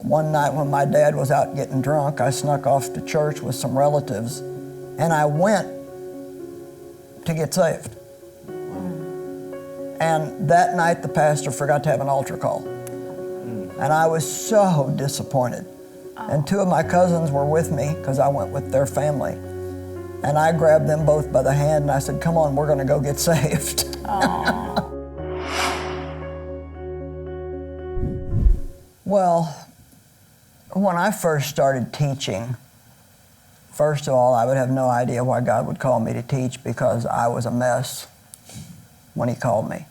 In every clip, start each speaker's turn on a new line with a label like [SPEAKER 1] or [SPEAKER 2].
[SPEAKER 1] one night when my dad was out getting drunk, I snuck off to church with some relatives, and I went to get saved. And that night, the pastor forgot to have an altar call. And I was so disappointed. And two of my cousins were with me, because I went with their family. And I grabbed them both by the hand, and I said, come on, we're going to go get saved. Well, when I first started teaching, first of all, I would have no idea why God would call me to teach, because I was a mess when He called me.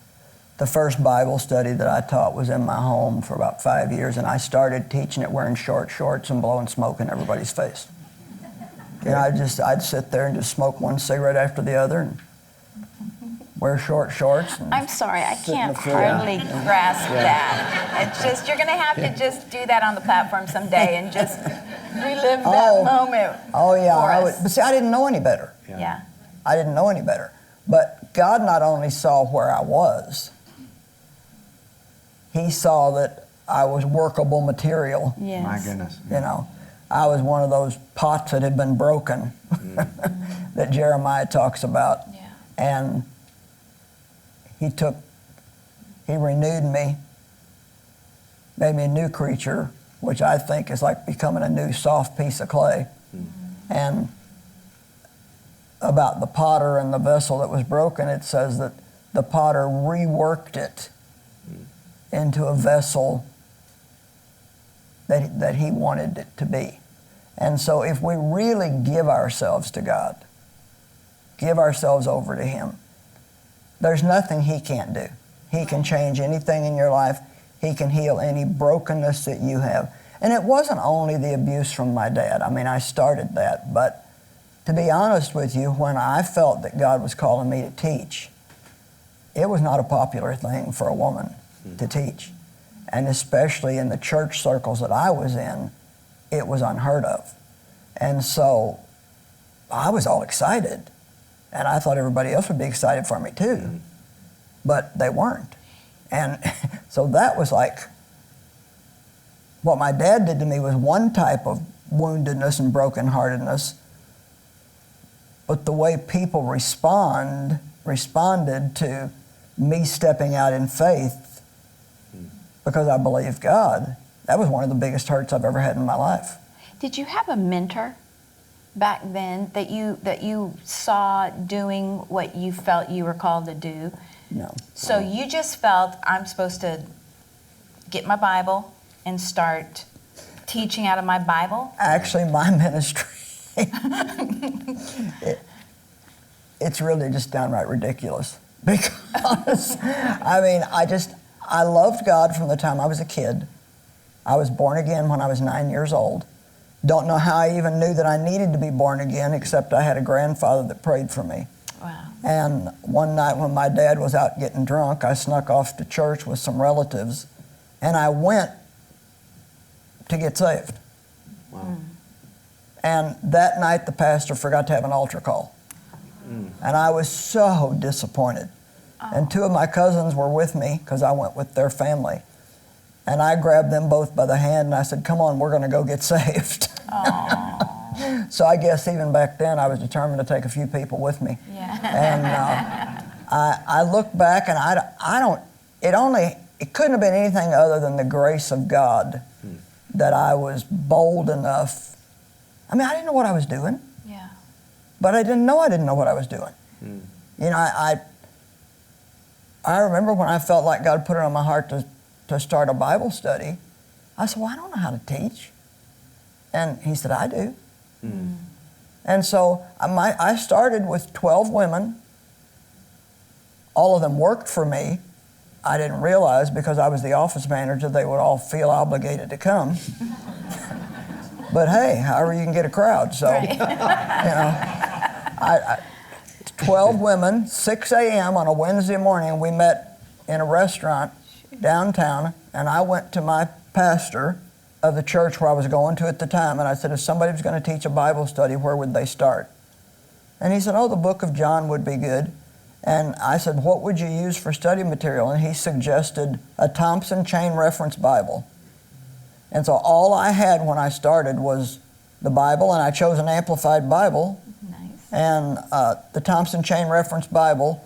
[SPEAKER 1] The first Bible study that I taught was in my home for about 5 years, and I started teaching it wearing short shorts and blowing smoke in everybody's face. You know, I'd sit there and just smoke one cigarette after the other and wear short shorts.
[SPEAKER 2] I'm sorry, I can't hardly grasp that. It's just, you're going to have to just do that on the platform someday and just relive that moment.
[SPEAKER 1] Oh, yeah. I would, but see, I didn't know any better.
[SPEAKER 2] Yeah.
[SPEAKER 1] I didn't know any better. But God not only saw where I was, He saw that I was workable material.
[SPEAKER 2] Yes.
[SPEAKER 3] My goodness.
[SPEAKER 1] You know, I was one of those pots that had been broken that Jeremiah talks about.
[SPEAKER 2] Yeah.
[SPEAKER 1] And He renewed me, made me a new creature, which I think is like becoming a new soft piece of clay. And about the potter and the vessel that was broken, it says that the potter reworked it into a vessel that He wanted it to be. And so if we really give ourselves to God, give ourselves over to Him, there's nothing He can't do. He can change anything in your life. He can heal any brokenness that you have. And it wasn't only the abuse from my dad. I mean, I started that. But to be honest with you, when I felt that God was calling me to teach, it was not a popular thing for a woman to teach. And especially in the church circles that I was in, it was unheard of. And so I was all excited. And I thought everybody else would be excited for me too. But they weren't. And so that was like, what my dad did to me was one type of woundedness and brokenheartedness. But the way people responded to me stepping out in faith because I believed God, that was one of the biggest hurts I've ever had in my life.
[SPEAKER 2] Did you have a mentor back then that you saw doing what you felt you were called to do?
[SPEAKER 1] No.
[SPEAKER 2] So you just felt, I'm supposed to get my Bible and start teaching out of my Bible?
[SPEAKER 1] Actually, my ministry, it's really just downright ridiculous. Because, I mean, I loved God from the time I was a kid. I was born again when I was 9 years old. Don't know how I even knew that I needed to be born again, except I had a grandfather that prayed for me.
[SPEAKER 2] Wow.
[SPEAKER 1] And one night when my dad was out getting drunk, I snuck off to church with some relatives, and I went to get saved.
[SPEAKER 3] Wow.
[SPEAKER 1] And that night, the pastor forgot to have an altar call. And I was so disappointed. And two of my cousins were with me, because I went with their family. And I grabbed them both by the hand, and I said, come on, we're going to go get saved. So I guess even back then, I was determined to take a few people with me.
[SPEAKER 2] Yeah.
[SPEAKER 1] And I look back, and it couldn't have been anything other than the grace of God that I was bold enough. I mean, I didn't know what I was doing.
[SPEAKER 2] Yeah.
[SPEAKER 1] But I didn't know what I was doing. You know, I remember when I felt like God put it on my heart to start a Bible study, I said, well, I don't know how to teach. And He said, I do. And so I started with 12 women. All of them worked for me. I didn't realize, because I was the office manager, they would all feel obligated to come. But hey, however you can get a crowd. So,
[SPEAKER 2] Right.
[SPEAKER 1] you know, 12 women, 6 a.m. on a Wednesday morning, we met in a restaurant downtown, and I went to my pastor of the church where I was going to at the time, and I said, if somebody was going to teach a Bible study, where would they start? And he said, oh, the book of John would be good. And I said, what would you use for study material? And he suggested a Thompson Chain Reference Bible. And so all I had when I started was the Bible, and I chose an Amplified Bible.
[SPEAKER 2] Nice.
[SPEAKER 1] And the Thompson Chain Reference Bible,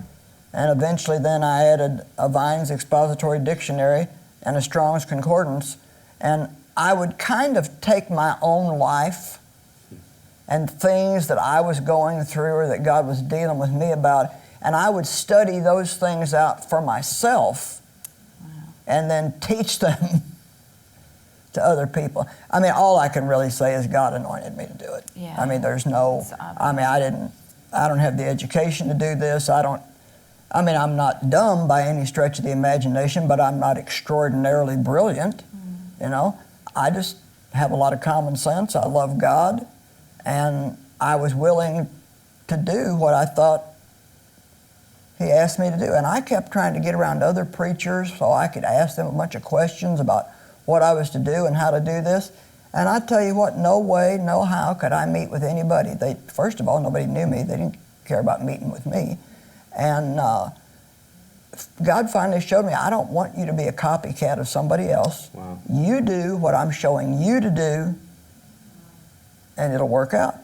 [SPEAKER 1] and eventually then I added a Vine's Expository Dictionary and a Strong's Concordance. And I would kind of take my own life and things that I was going through or that God was dealing with me about, and I would study those things out for myself.
[SPEAKER 2] Wow.
[SPEAKER 1] And then teach them to other people. I mean, all I can really say is God anointed me to do it.
[SPEAKER 2] Yeah.
[SPEAKER 1] I mean, there's no, I mean, I don't have the education to do this. I'm not dumb by any stretch of the imagination, but I'm not extraordinarily brilliant. You know, I just have a lot of common sense. I love God, and I was willing to do what I thought He asked me to do. And I kept trying to get around other preachers so I could ask them a bunch of questions about what I was to do and how to do this. And I tell you what, no way, no how could I meet with anybody. First of all, nobody knew me. They didn't care about meeting with me. And God finally showed me, I don't want you to be a copycat of somebody else.
[SPEAKER 3] Wow.
[SPEAKER 1] You do what I'm showing you to do, and it'll work out.